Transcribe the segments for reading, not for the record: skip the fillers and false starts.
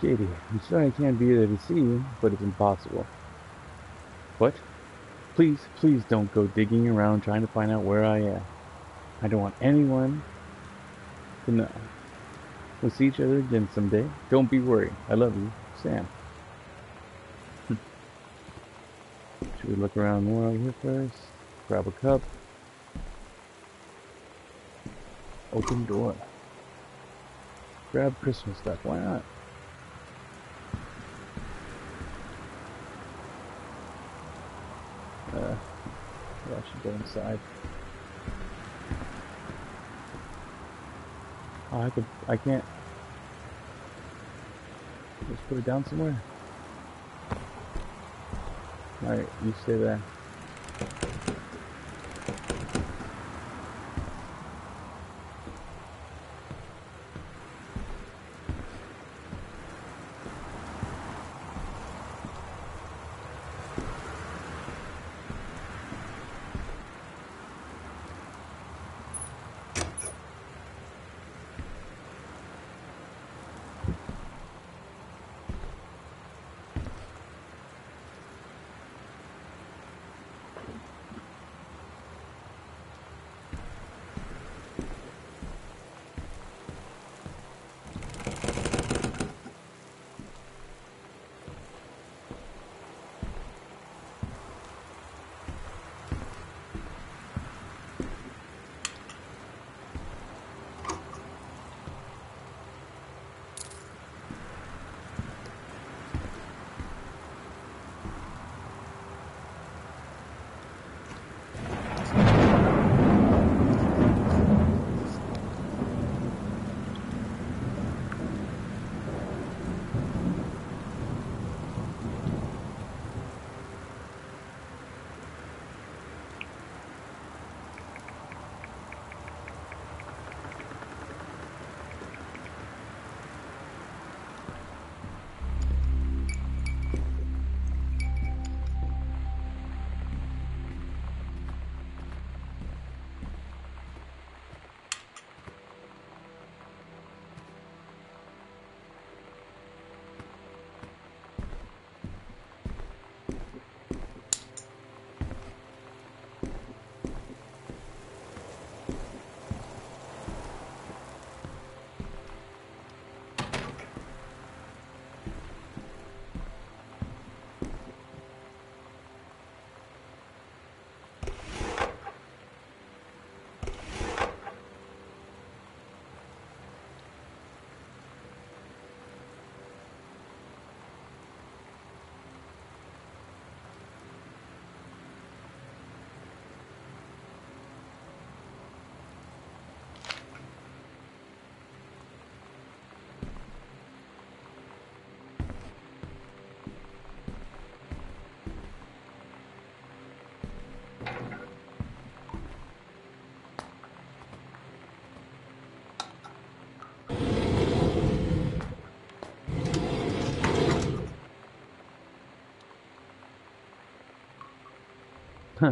Katie, I'm sorry I can't be there to see you, but it's impossible. What? Please, please don't go digging around trying to find out where I am. I don't want anyone to know. We'll see each other again someday. Don't be worried. I love you, Sam. Should we look around more over here first? Grab a cup. Open door. Grab Christmas stuff. Why not? I should go inside. Oh, I can't. Just put it down somewhere. Alright, you stay there.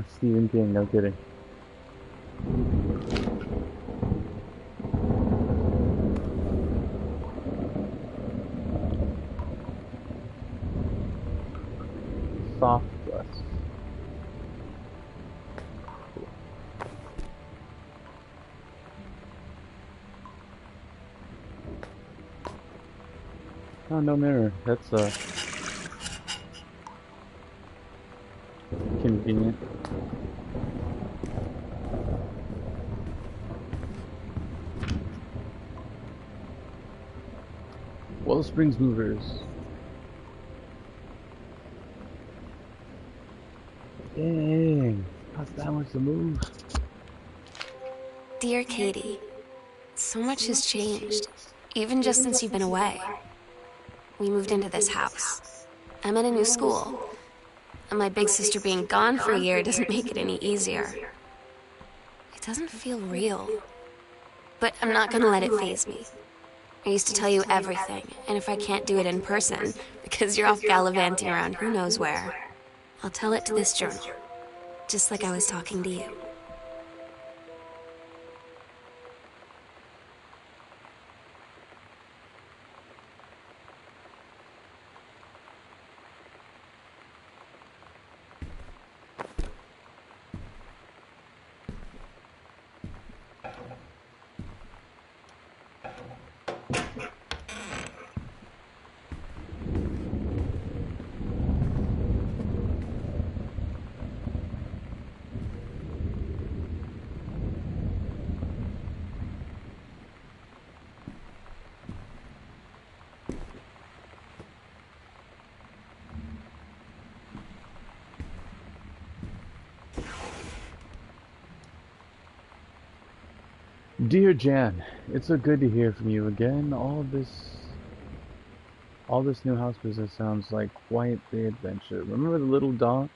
Stephen King, no kidding. Soft bus. Oh, no mirror. That's convenient. Well Springs Movers. Dang, cost that much to move. Dear Katie, so much has changed, even just since you've been away. We moved into this house. I'm at a new school, and my big sister being gone for a year doesn't make it any easier. It doesn't feel real, but I'm not gonna let it faze me. I used to tell you everything, and if I can't do it in person, because you're off gallivanting around who knows where, I'll tell it to this journal, just like I was talking to you. Dear Jan, it's so good to hear from you again. All this new house business sounds like quite the adventure. Remember the little dog?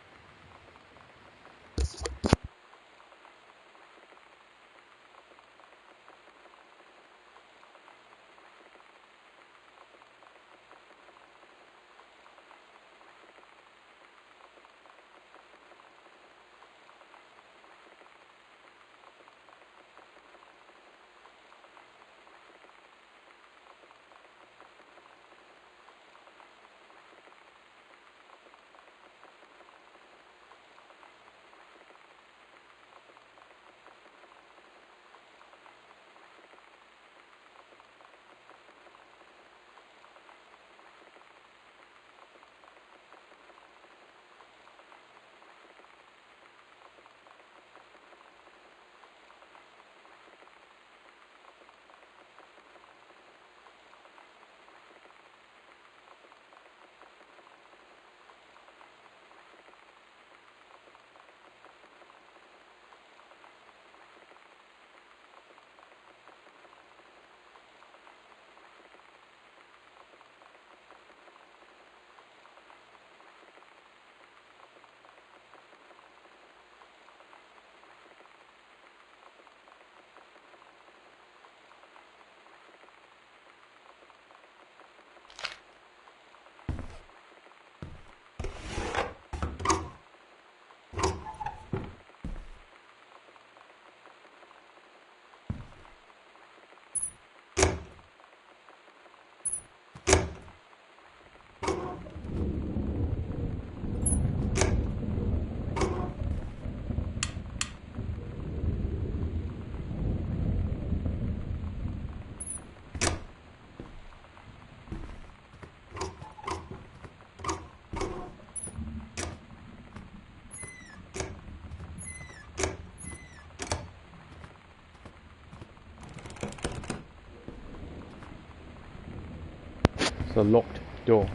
It's a locked door.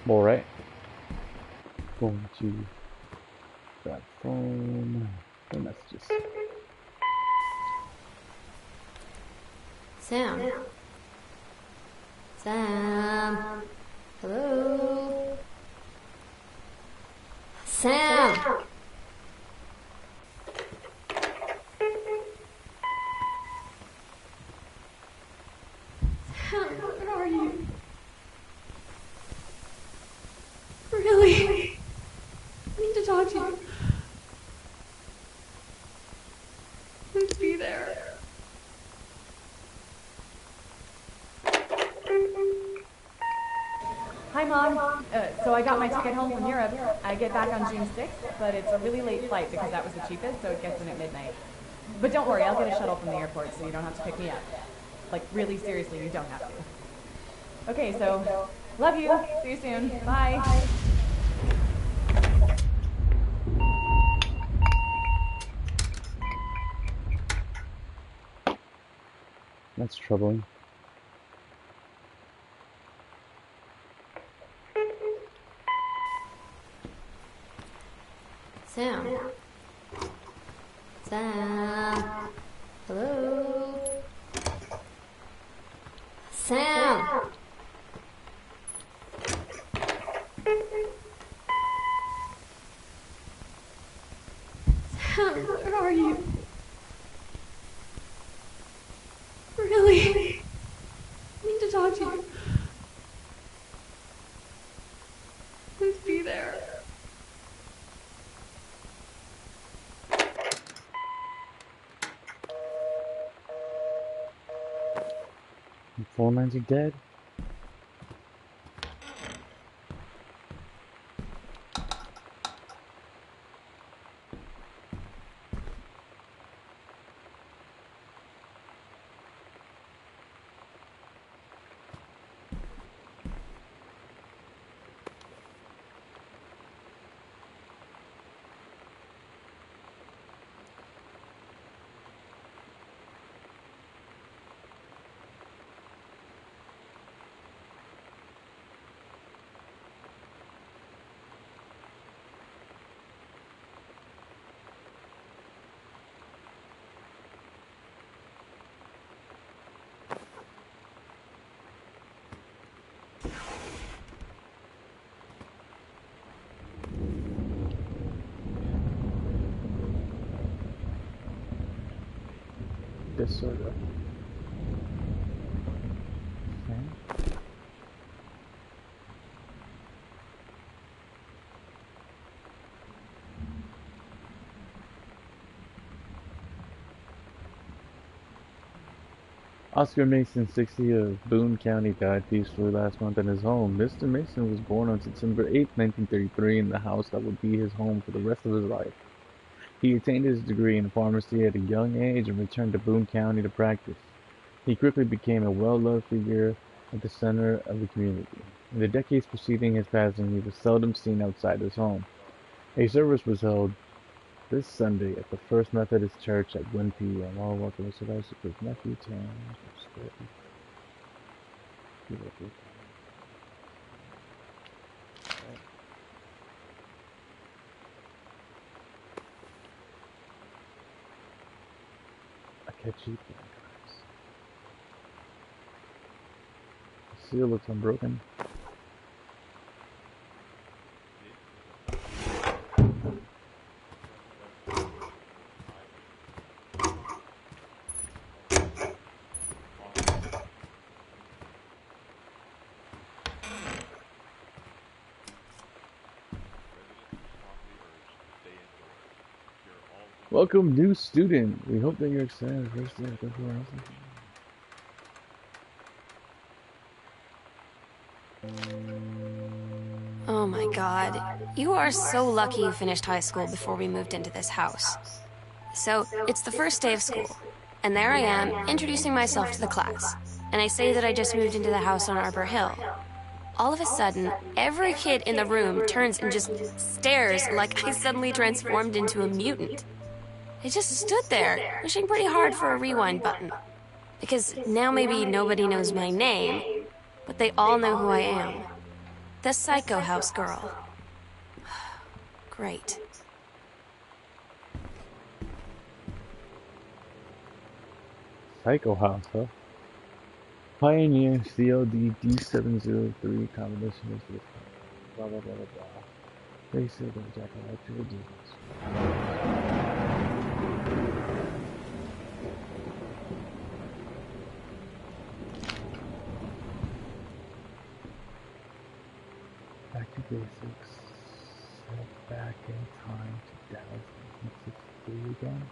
Alright. Going to grab phone. No messages. Sam. Sam. Hello? Sam! Sam, where are you? Really? I need to talk to you. Please be there. Hi, Mom. So I got my ticket home from Europe. I get back on June 6th, but it's a really late flight because that was the cheapest, so it gets in at midnight. But don't worry, I'll get a shuttle from the airport so you don't have to pick me up. Like, really seriously, you don't have to. Okay, so, love you. See you soon. Bye. That's troubling. Sam. Sam. Hello? Sam! Sam, where are you? Really? I need to talk to you. Please be there. The phone lines are dead. soda. Okay. Oscar Mason, 60 of Boone County, died peacefully last month in his home. Mr. Mason was born on September 8, 1933, in the house that would be his home for the rest of his life. He attained his degree in pharmacy at a young age and returned to Boone County to practice. He quickly became a well-loved figure at the center of the community. In the decades preceding his passing, he was seldom seen outside his home. A service was held this Sunday at the First Methodist Church at 1 p.m. All welcome to the Super Matthew 10. I catch you, guys. The seal looks unbroken. Welcome, new student. We hope that you're excited. First day of everyone else. Oh my god. You are so lucky you finished high school before we moved into this house. So, it's the first day of school. And there I am, introducing myself to the class. And I say that I just moved into the house on Arbor Hill. All of a sudden, every kid in the room turns and just stares like I suddenly transformed into a mutant. I just stood there, wishing pretty hard for a rewind button. Because now maybe nobody knows my name, but they all know who I am. The Psycho House girl. Great. Psycho House, huh? Pioneer CLD D703 combination is this. Blah blah blah blah blah. They said that Jack Electric demons. Back to basics. Set back in time to Dallas 1963 again.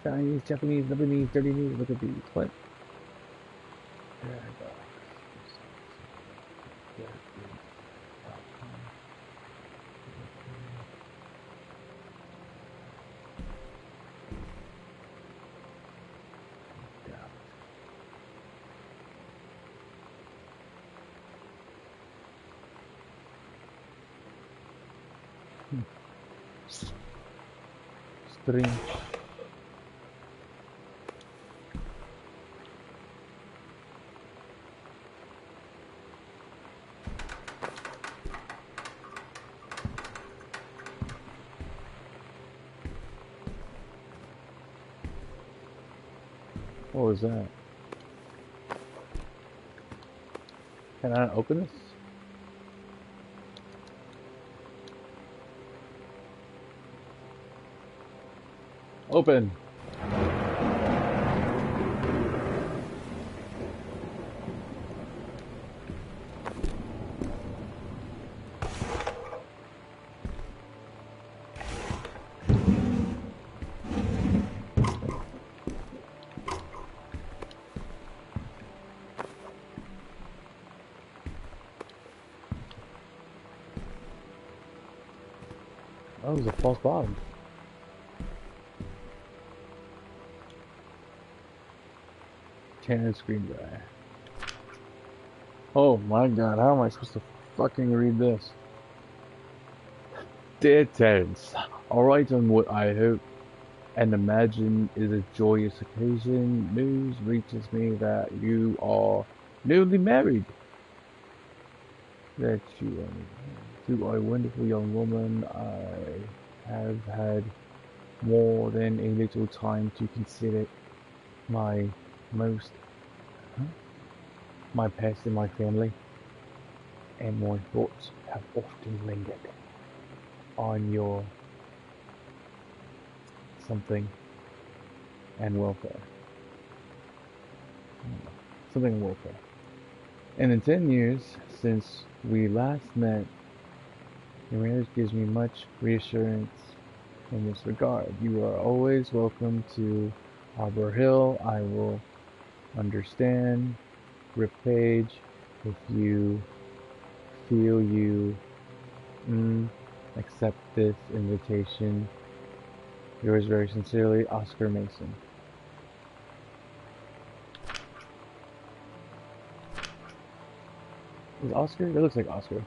Chinese, Japanese, Lebanese, dirty news, look at these. What? There I go. Strange. What was that? Can I open this? Open! That was a false bottom. Canon screen guy. Oh my god, how am I supposed to fucking read this? Dear Terrence, alright on what I hope and imagine is a joyous occasion, news reaches me that you are newly married. That you are to a wonderful young woman. I have had more than a little time to consider my most my past in my family. and my thoughts have often lingered on your something and welfare. Something and welfare. And in 10 years since we last met, your marriage gives me much reassurance in this regard. You are always welcome to Arbor Hill. I will understand, Rip Page, if you feel you accept this invitation. Yours very sincerely, Oscar Mason. Is Oscar? That looks like Oscar.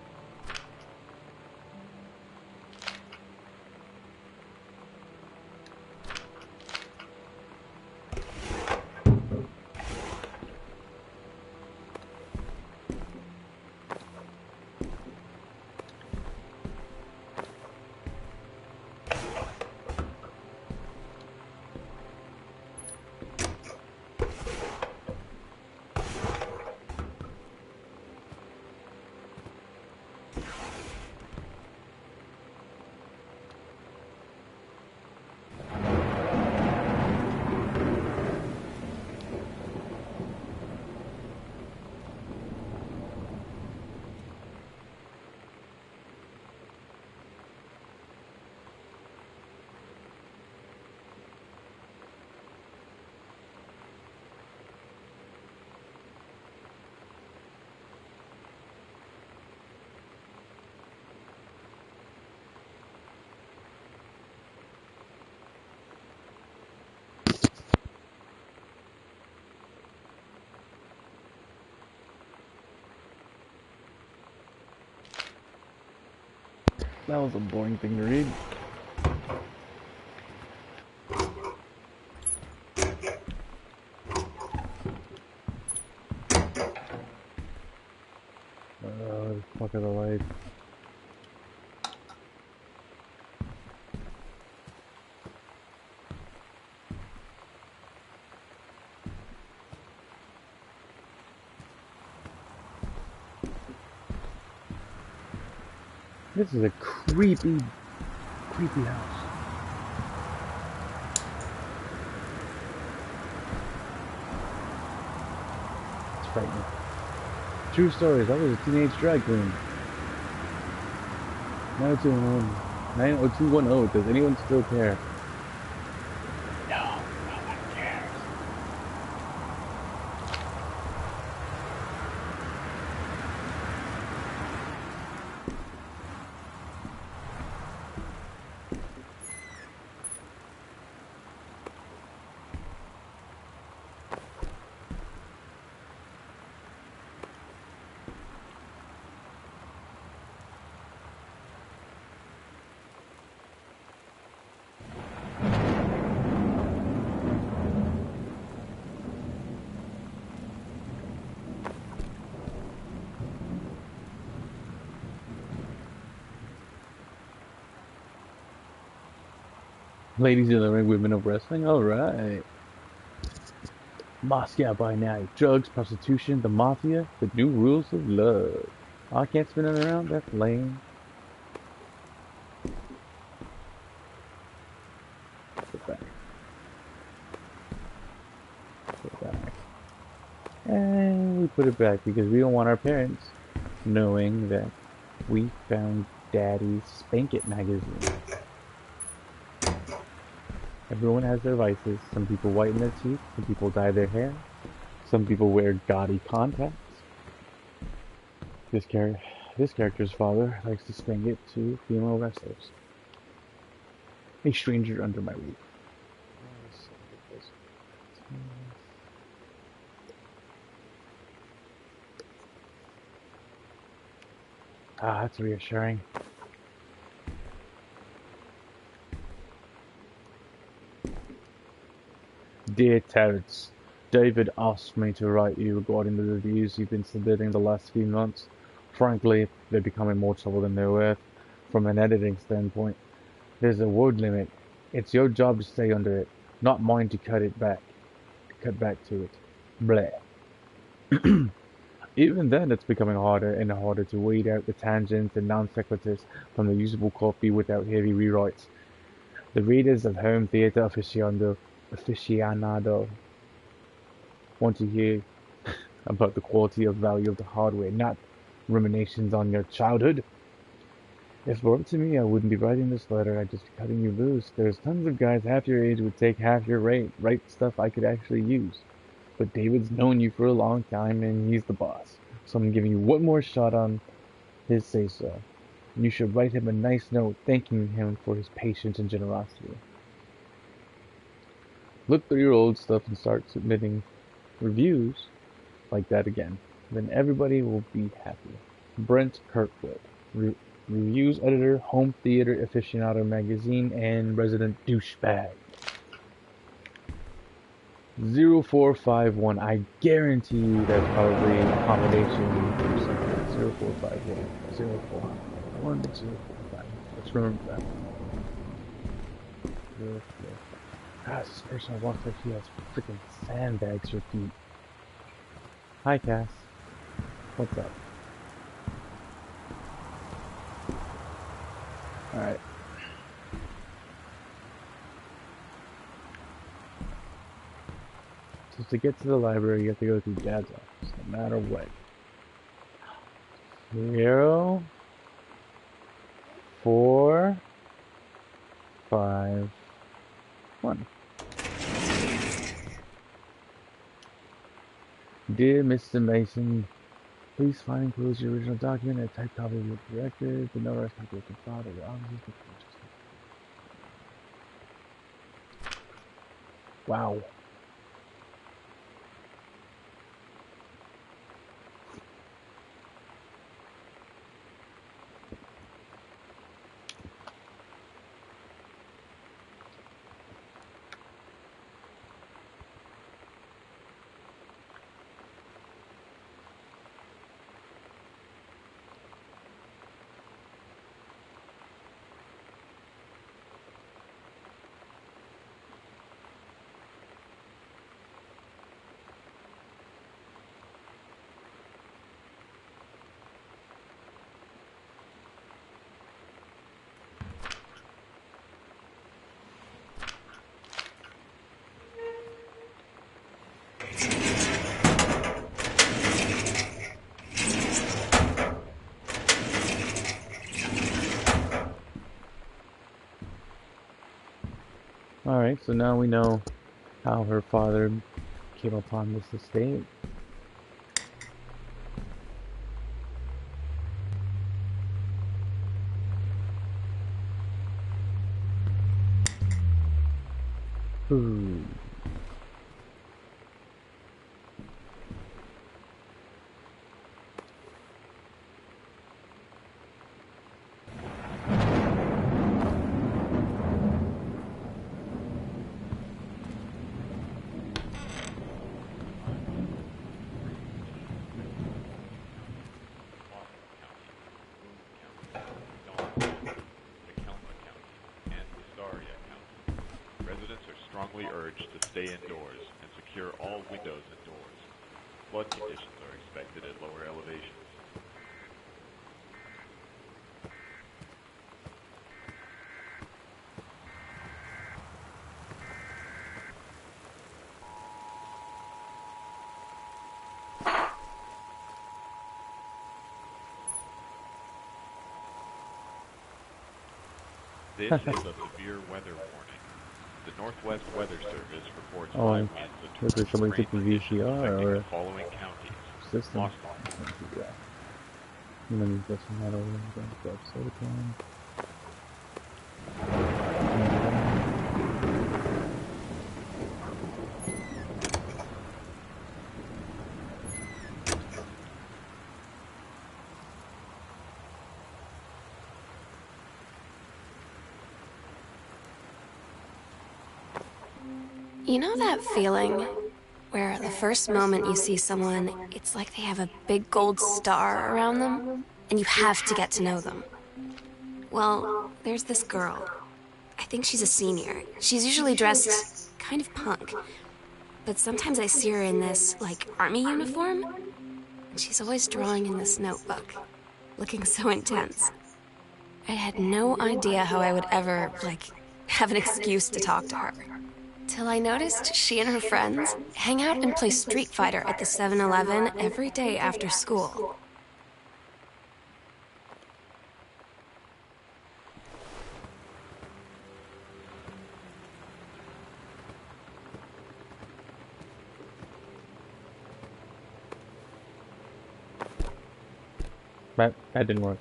That was a boring thing to read. Fuck are the lights? This is a creepy house. It's frightening. True stories. I was a teenage drag queen. 90210. 90210. Does anyone still care? No, no one cares. Ladies in the ring, women of wrestling. All right. Moscow by night. Drugs, prostitution, the mafia, the new rules of love. Oh, I can't spin it around? That's lame. Put back. Put back. And we put it back because we don't want our parents knowing that we found Daddy's Spank It magazine. Everyone has their vices. Some people whiten their teeth, some people dye their hair, some people wear gaudy contacts. This character's father likes to spank it to female wrestlers. A stranger under my roof. Ah, that's reassuring. Dear Terrence, David asked me to write you regarding the reviews you've been submitting the last few months. Frankly, they're becoming more trouble than they're worth. From an editing standpoint, there's a word limit. It's your job to stay under it, not mine to cut back to it. Bleh. Even then, it's becoming harder and harder to weed out the tangents and non sequiturs from the usable copy without heavy rewrites. The readers of home theater aficionado want to hear about the quality of value of the hardware, not ruminations on your childhood. If it were up to me, I wouldn't be writing this letter, I'd just be cutting you loose. There's tons of guys half your age would take half your rate, write stuff I could actually use. But David's known you for a long time and he's the boss. So I'm giving you one more shot on his say so. You should write him a nice note thanking him for his patience and generosity. Look through your old stuff and start submitting reviews like that again. Then everybody will be happy. Brent Kirkwood, reviews editor, Home Theater Aficionado magazine, and resident douchebag. 0451. I guarantee you that's probably a combination or something. 0451. 0451. 045. Let's remember that. 04. Gosh, this person I walked like he has freaking sandbags for feet. Hi, Cass. What's up? Alright. So to get to the library, you have to go through Dad's office, no matter what. 0, 4, 5, 1. Dear Mr. Mason, please find and close your original document and a typed copy of your director, the notarized copy of the file of your office. Wow. Alright, so now we know how her father came upon this estate. Ooh. Strongly urged to stay indoors and secure all windows and doors. Flood conditions are expected at lower elevations. This is a severe weather warning. The Northwest Weather Service reports high winds and Did somebody take the VCR affecting or the following counties. system? Los Yeah. And then you get some metal and grab silicone. You know that feeling where the first moment you see someone, it's like they have a big gold star around them, and you have to get to know them? Well, there's this girl. I think she's a senior. She's usually dressed kind of punk, but sometimes I see her in this, like, army uniform. She's always drawing in this notebook, looking so intense. I had no idea how I would ever, have an excuse to talk to her. Till I noticed she and her friends hang out and play Street Fighter at the 7-Eleven every day after school. That didn't work.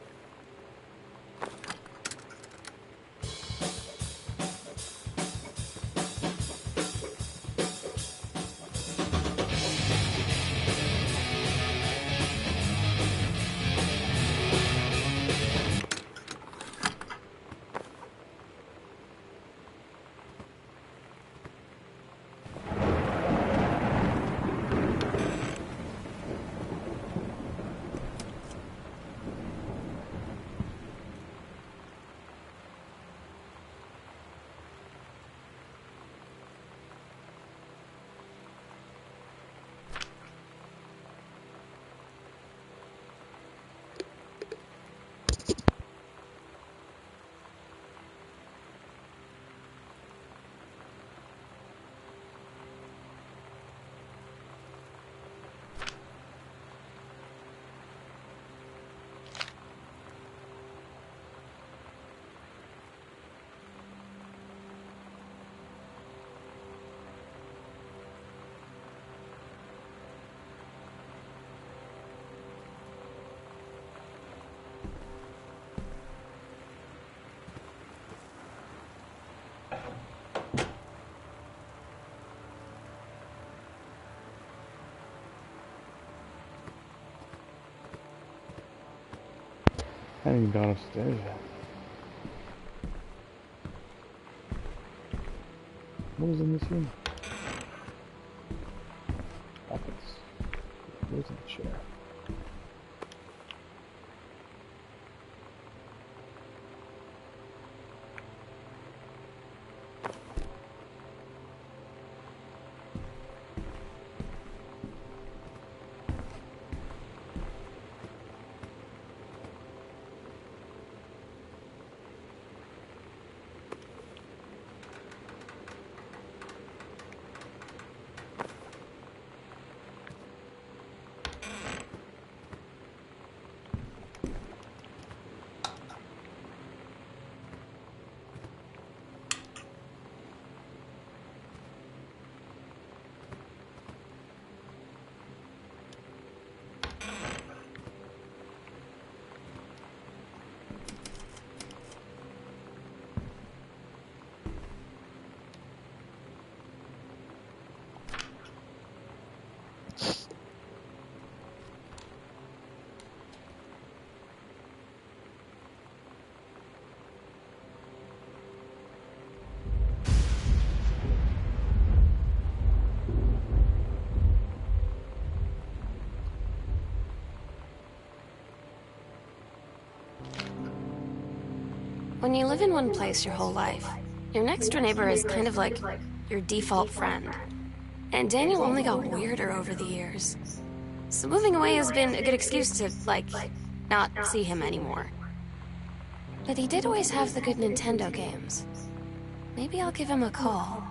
I haven't even gone upstairs yet. What was in this room? Office. Where's the chair? When you live in one place your whole life, your next door neighbor is kind of like your default friend. And Daniel only got weirder over the years. So moving away has been a good excuse to, not see him anymore. But he did always have the good Nintendo games. Maybe I'll give him a call.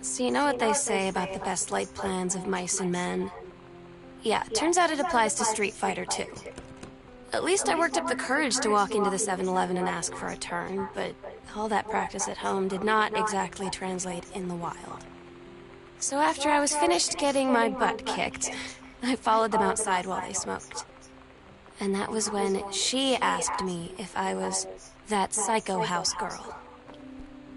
So you know what they say about the best laid plans of mice and men? Yeah, turns out it applies to Street Fighter too. At least I worked up the courage to walk into the 7-Eleven and ask for a turn, but all that practice at home did not exactly translate in the wild. So after I was finished getting my butt kicked, I followed them outside while they smoked. And that was when she asked me if I was that psycho house girl.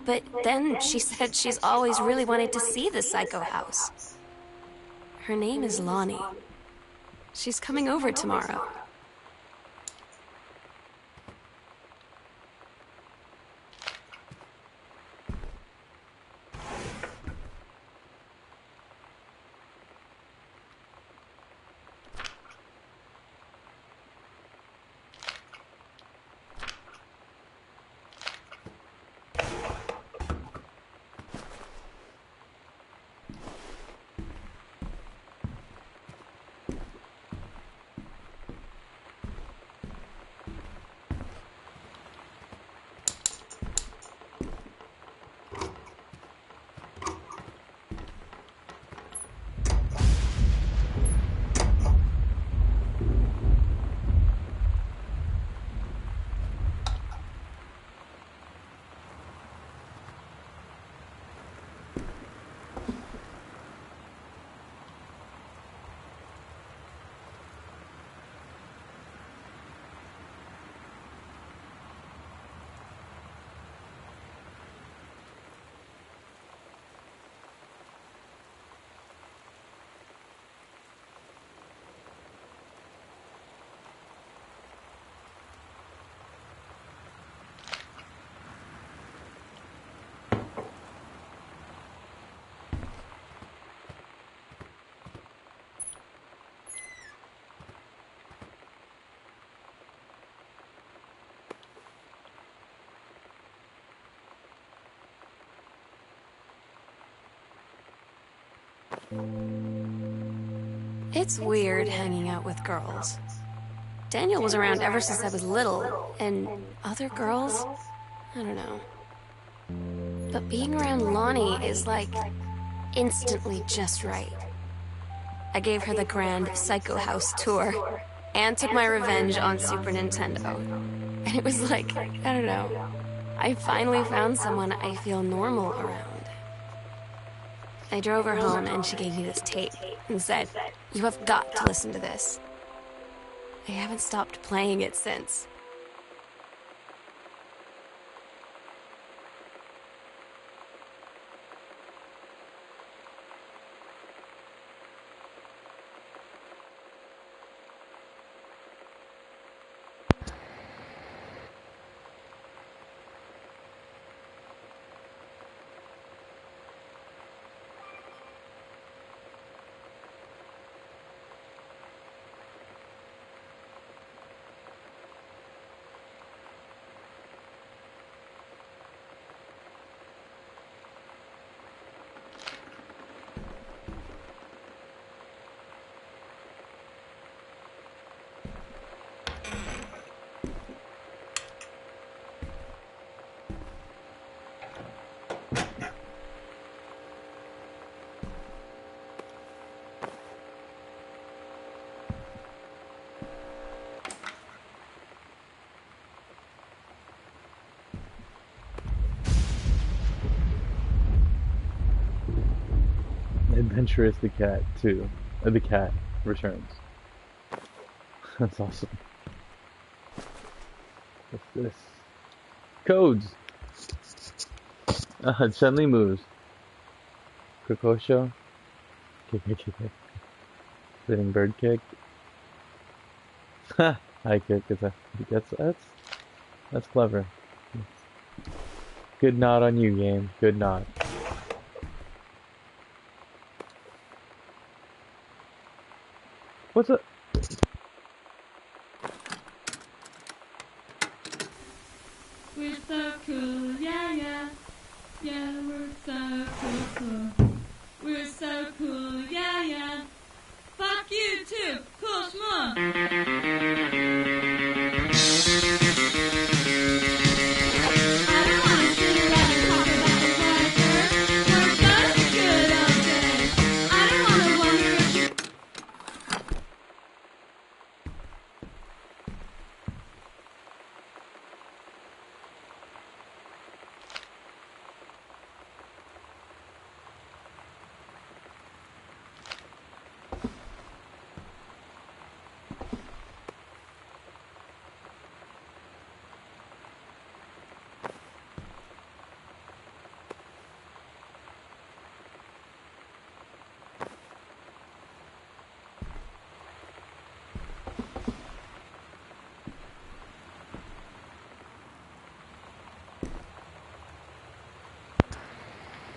But then she said she's always really wanted to see the psycho house. Her name is Lonnie. She's coming over tomorrow. It's weird hanging out with girls. Daniel was around ever since I was little, and other girls? I don't know. But being around Lonnie is like instantly just right. I gave her the grand Psycho House tour and took my revenge on Super Nintendo. And it was like, I don't know, I finally found someone I feel normal around. I drove her home and she gave me this tape and said, "You have got to listen to this." I haven't stopped playing it since. Adventurous the Cat 2. The Cat returns. That's awesome. What's this? Codes! Suddenly moves. Kokosho. Kick. Sitting bird kick. Ha! High kick. That's clever. Good nod on you, game. Good nod. What's up? We're so cool, yeah. Yeah, we're so cool. We're so cool, yeah. Fuck you too, cool schmuck. I don't wanna sit around and talk about the world.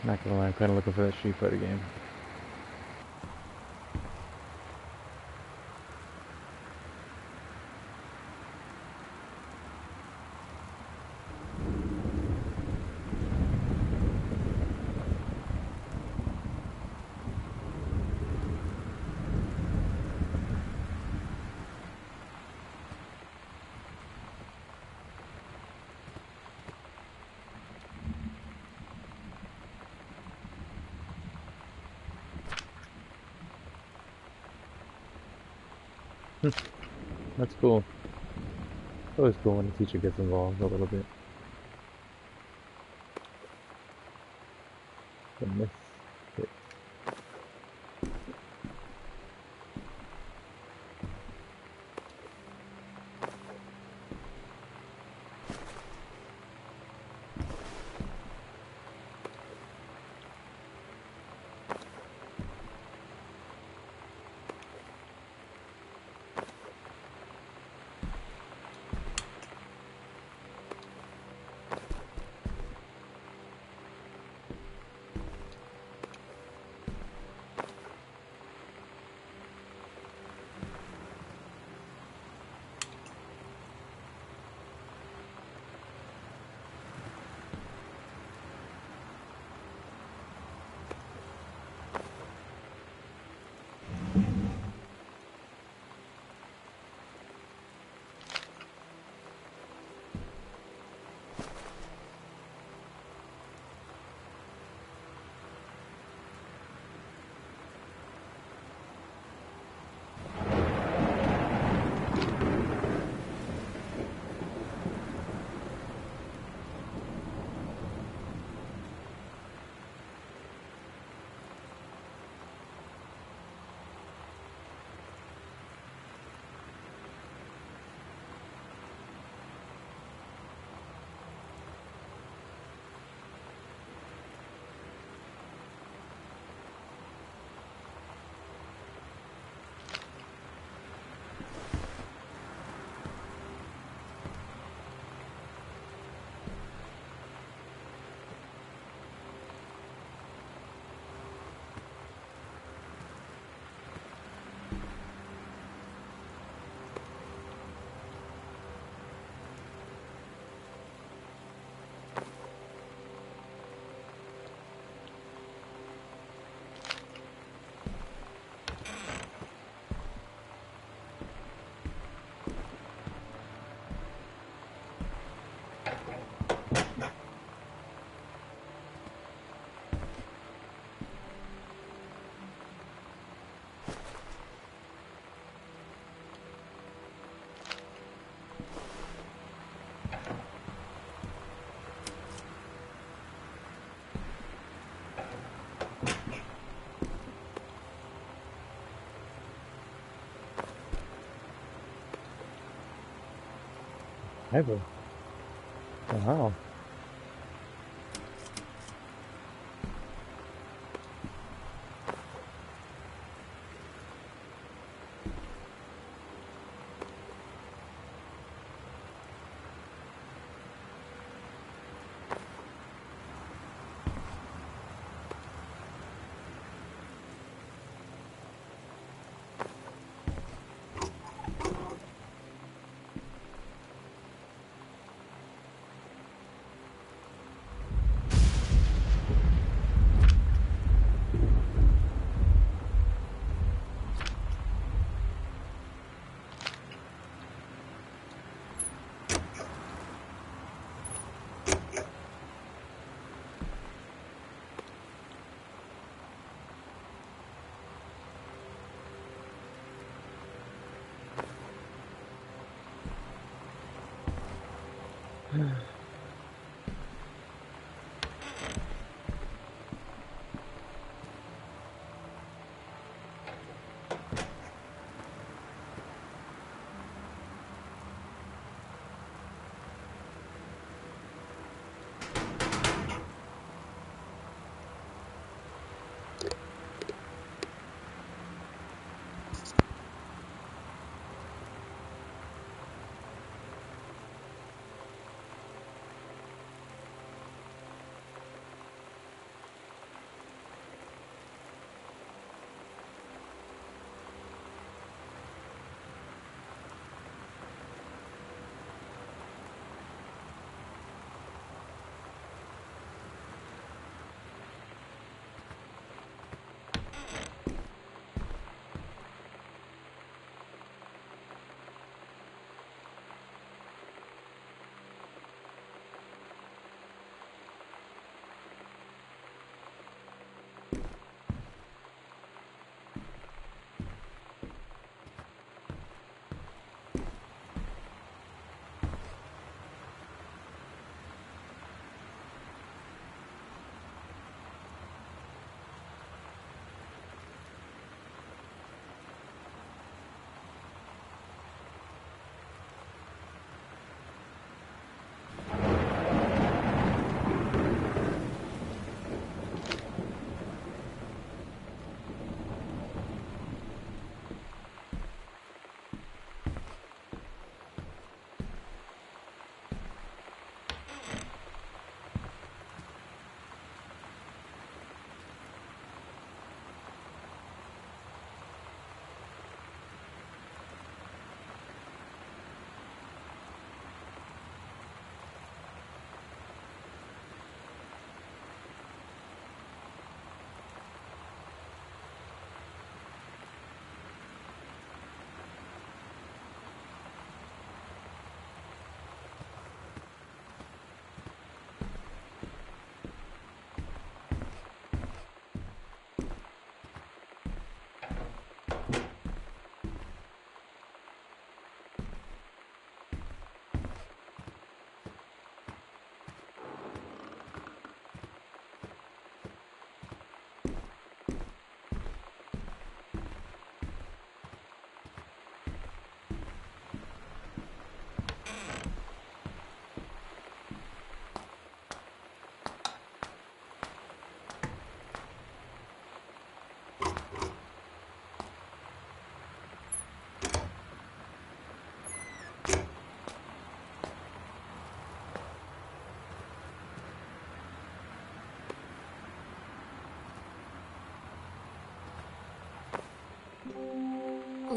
Not gonna lie, I'm kind of looking for that Street Fighter game. That's cool. Always cool when the teacher gets involved a little bit. The myth. Ever. Wow.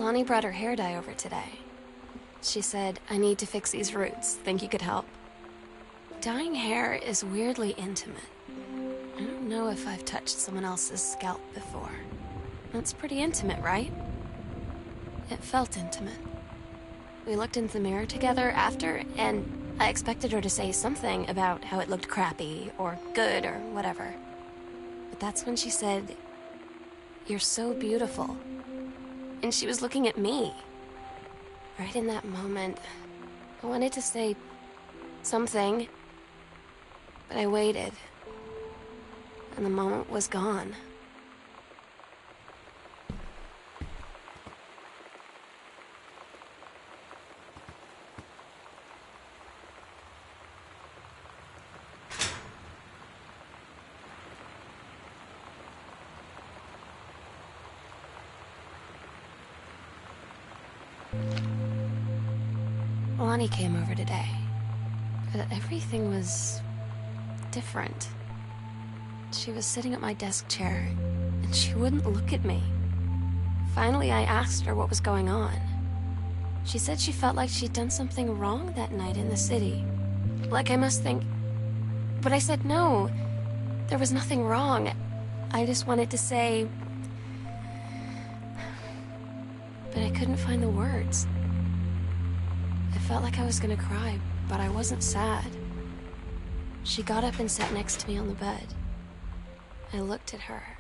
Lonnie brought her hair dye over today. She said, I need to fix these roots. Think you could help? Dyeing hair is weirdly intimate. I don't know if I've touched someone else's scalp before. That's pretty intimate, right? It felt intimate. We looked in the mirror together after, and I expected her to say something about how it looked crappy or good or whatever. But that's when she said, "You're so beautiful." And she was looking at me. Right in that moment, I wanted to say something, but I waited, and the moment was gone. Lonnie came over today, but everything was different. She was sitting at my desk chair, and she wouldn't look at me. Finally, I asked her what was going on. She said she felt like she'd done something wrong that night in the city. Like I must think... But I said no, there was nothing wrong. I just wanted to say... But I couldn't find the words. I felt like I was gonna cry, but I wasn't sad. She got up and sat next to me on the bed. I looked at her.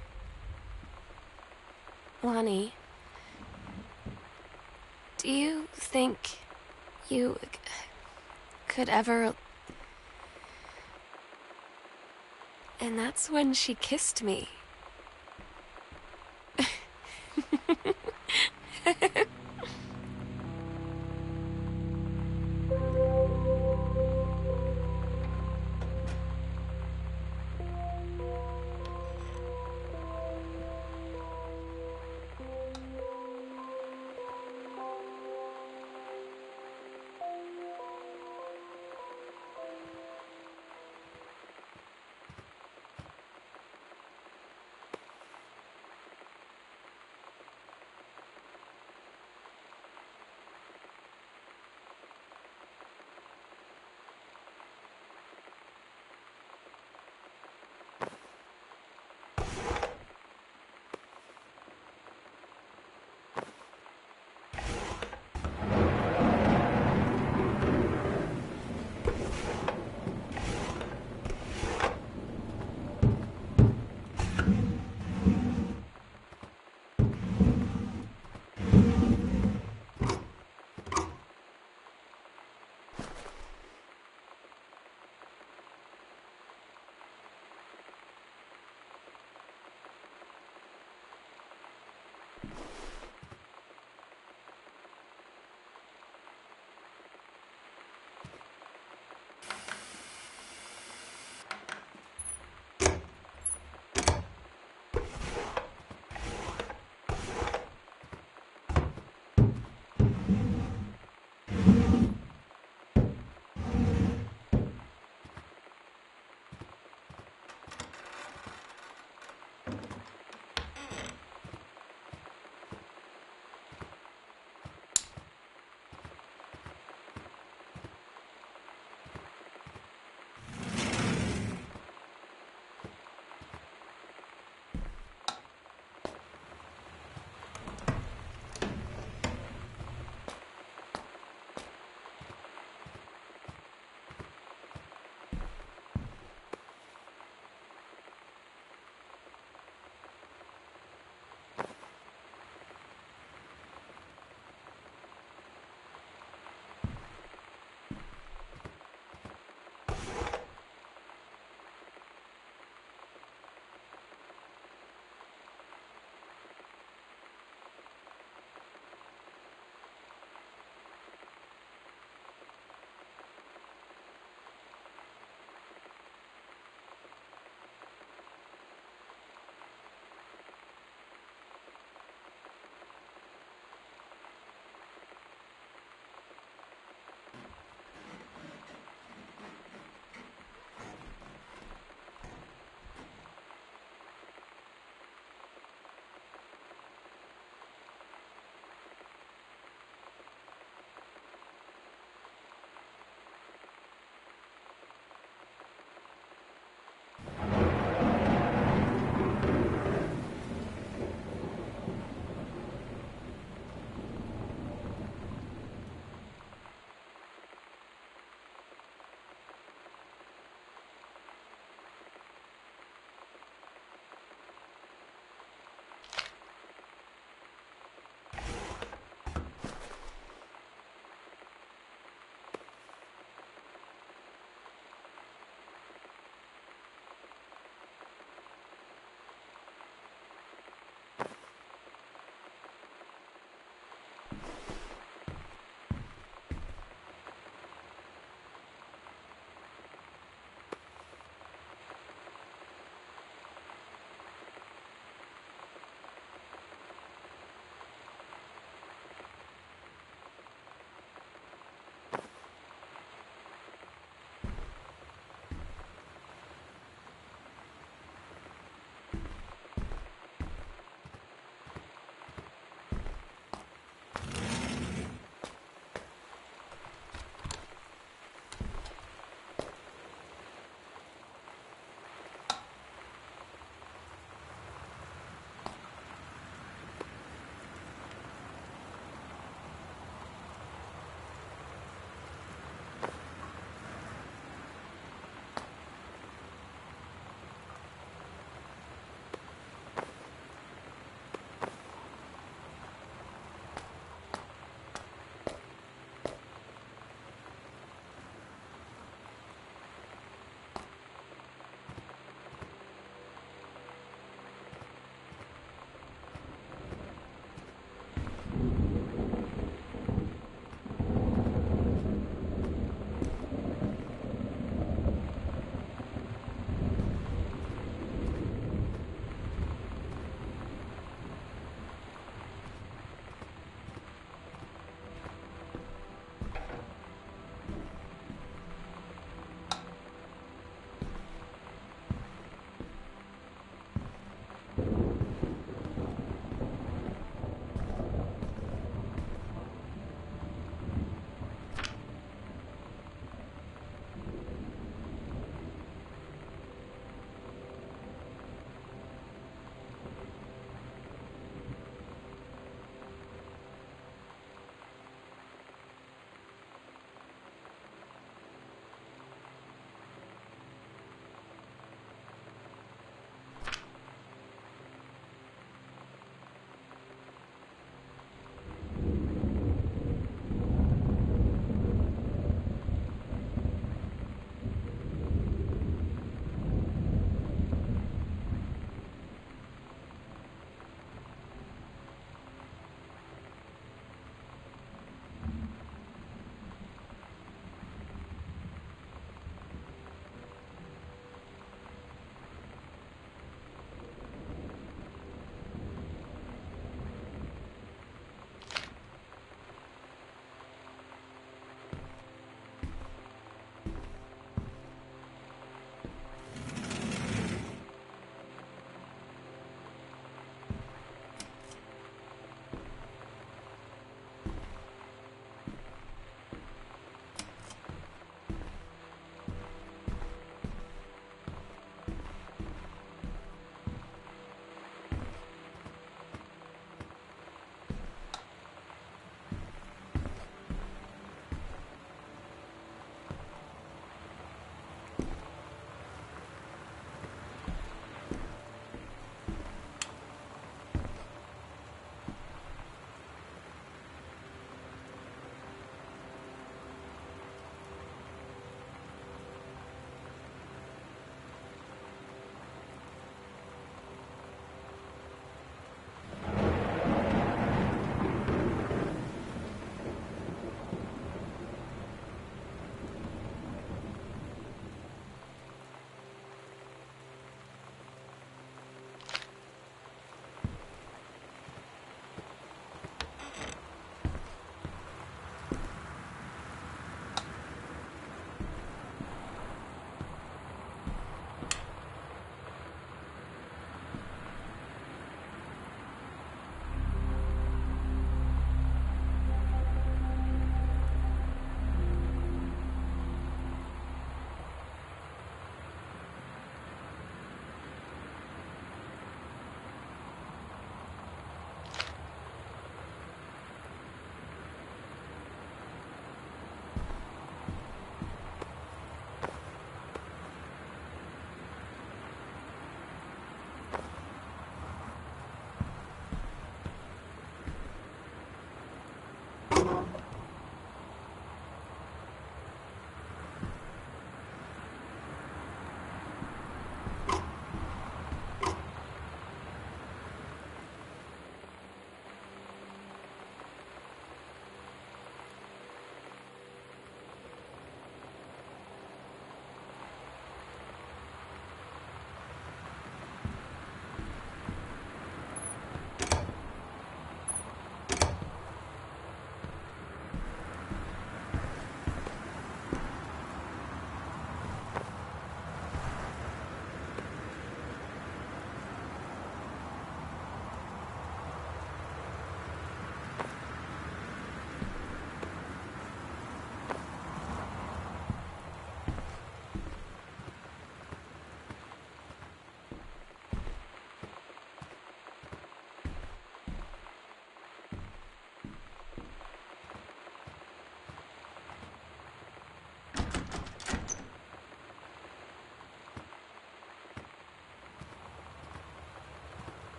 Lonnie, do you think you could ever... And that's when she kissed me.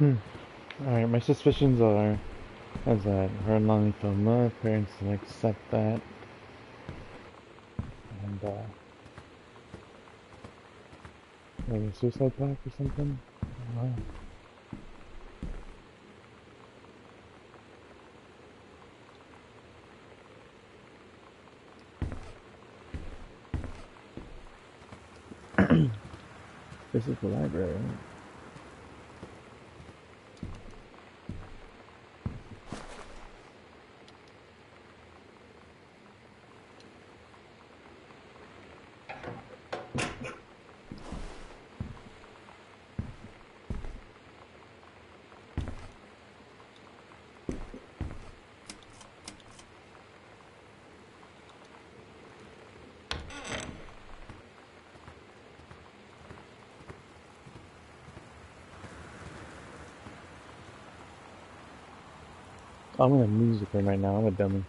Alright, my suspicions are is that her non-lethal love, parents didn't accept that, and maybe a suicide pact or something? I don't know. This is the library. I'm gonna have music in right now. I'm a dummy.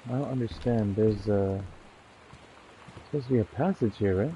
I don't understand. There's supposed to be a passage here, right?